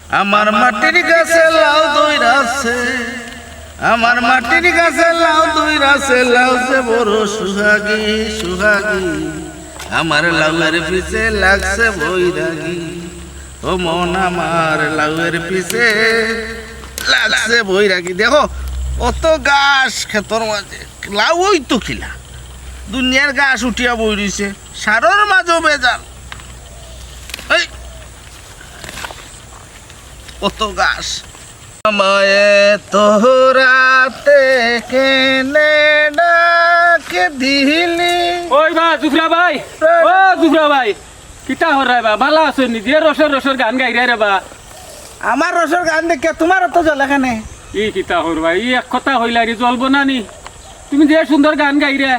আমার মাটির গাছে লাউ দইরাছে, আমার মাটির গাছে লাউ দইরাছে, লাউ যে বড় সুহাগী সুহাগী, আমার লাউয়ের পিছে লাগছে বৈরাগী। ও মন আমার লাউয়ের পিছে লাগছে বৈরাগী। দেখো অত গাছ ক্ষেতর মাঝে লাউ ওই তো খিলা দুনিয়ার গাছ উঠিয়া বই রইছে, সারর মাঝও বেজাল এই কত গাছ। আমায় তোরাতে কেনে ডাকে দিলি। ওই বা জুফরা ভাই, ও জুফরা ভাই, কিতা হরাই বা ভালো আছো নি? যে রসর রসর গান গাই রে বা। আমার রসর গান দেখে তোমার অত জল এখানে ই কিতা হর ভাই, ই এক কথা হইলা রে, জ্বলবো না নি? তুমি যে সুন্দর গান গাই রে।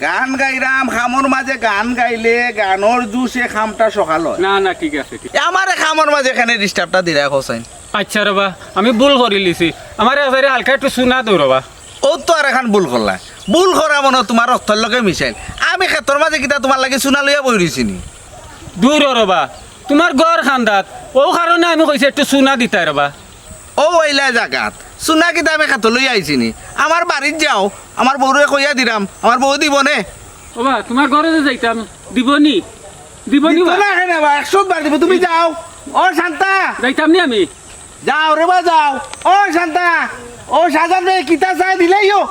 গান গাইরাম, খামর মাঝে গান গাইলে গানোর জুসে খামটা সকাল হয় না না, ঠিক আছে ঠিক। আমার খামর মাঝে এখানে ডিস্টার্বটা দিরা হোসেন। আচ্ছা রবা, আমি ভুল করি লিছি, আমার এবারে হালকা একটু শোনা দো রবা। ও তো আর এখন ভুল করলা, ভুল করা মনে তোমার অর্থর লগে মিশাইল। আমি ক্ষেত্রের মাঝে কিতা তোমার লাগে চুনা লইয়া বই রইছি নি? দূর রবা, তোমার গড় খান্দাত ও কারণে আমি কইছি একটু শোনা দিতাই রবা। ও ওইলা জাগাত চুনা কিতা আমি ক্ষেত্র লইয়া আইছি নি? আমার বাড়িত যাও, আমার বউরে কইয়া দিলাম, আমার বউ দিব নে। ওবা তোমার ঘরে যে যাইতাম, দিবনি দিবনি বা? 100 বার দিব, তুমি যাও। ও শান্তা যাইতাম নি আমি। যাও রে বা যাও। ও শান্তা, ও সাজান রে কিতা চাই দিলেইও,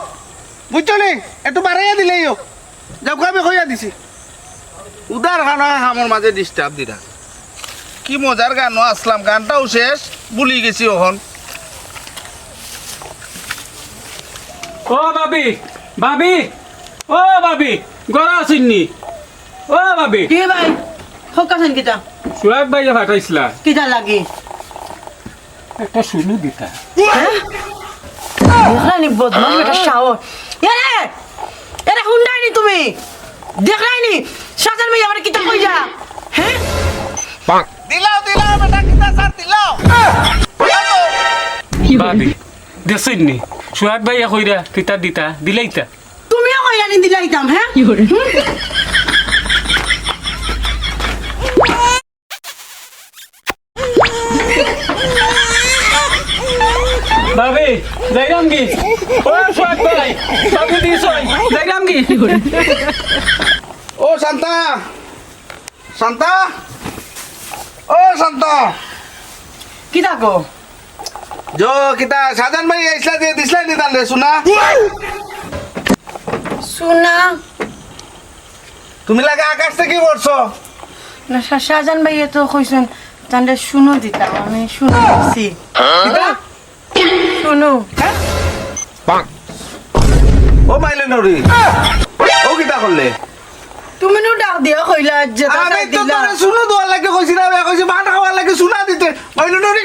বুঝছো নি? একটু বাড়াইয়া দিলেইও, যাও আমি কইয়া দিছি। উদার খানা আমার মাঝে ডিস্টার্ব দিরা। কি মজার গানও আসলাম, গানটাও শেষ, ভুলি গেছি ওখন। ও ভাবি, ভাবি, ও ভাবি, গড়া আসিননি? ও ভাবি, কি ভাই হকাছেন কিটা সোহাগ ভাই ফাটাইছিলা, কিটা লাগি একটা শুনু দিতা। দেখলানি বদমাস বেটা শাওর এরে এরে হুন্ডাইনি তুমি দেখলানি সাজান ভাই আমার কিটা কই যা। হ্যাঁ দিলাও দিলাও বেটা, কিতা স্যার দিলাও। ভাবি দেখছিনি সোহাগ ভাই কইরা কিতা দিতা দিলাইতা? তুমিও কইলানি দিলাইতাম। হ্যাঁ ভাবি যাইরাম কি? ও সোহাগ ভাই, ভাবি দিছ যাইরাম কি? ও শান্তা, শান্তা, ও শান্তা, কিটা গো জো কিতা সাজান ভাই আইসলা দিয়ে দিছলা নি তান রে শুনা? শুনা তুমি লাগে আকাশ থেকে পড়ছো? না শাহজান ভাই তো কইছেন তান্ডে শুনো দিতাম, আমি শুনো দিছি। কিতা? শুনো ও মাইলে নরি, ও কিতা করলে? তুমি নো ডাক দিয়া কইলা যে তা আমি তো দিলা। তোরে শুনো দোয়ার লাগে কইছি না, আমি কইছি ভাত খাওয়ার লাগে শুনা দিতে। মাইলে নরি,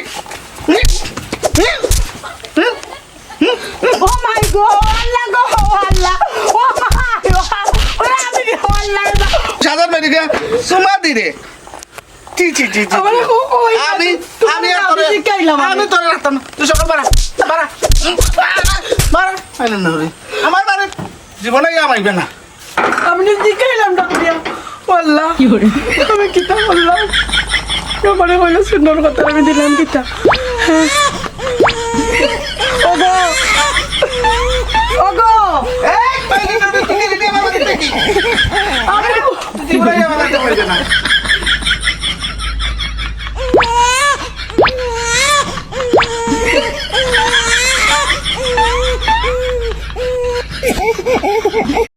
ও মাই গড আল্লাহ গো আল্লাহ, ও মাই গড ওরে আমি কি আল্লাহ সাজান ভাই দিকে সুমা দিরে। জি জি জি জি। আমারে কই আমি আমি আর তোরে তোরে শিখাইলাম আমি তোরে রাখতাম না। তুই সকাল বাড়া বাড়া বাড়া। মাইলে নরি আমার বাড়ি জীবনে আমাইবে না। আমি শিখাইলাম ডাক দিয়া আল্লাহ কি করে আমি কিতা বললাম, আমারে কইলো সুন্দর কথা আমি দিলাম কিতা। ওগো ওগো এই মাইলে নরি তুমি দিদি আমার বাড়িতে কি? আমি জীবনে আমাইবে না।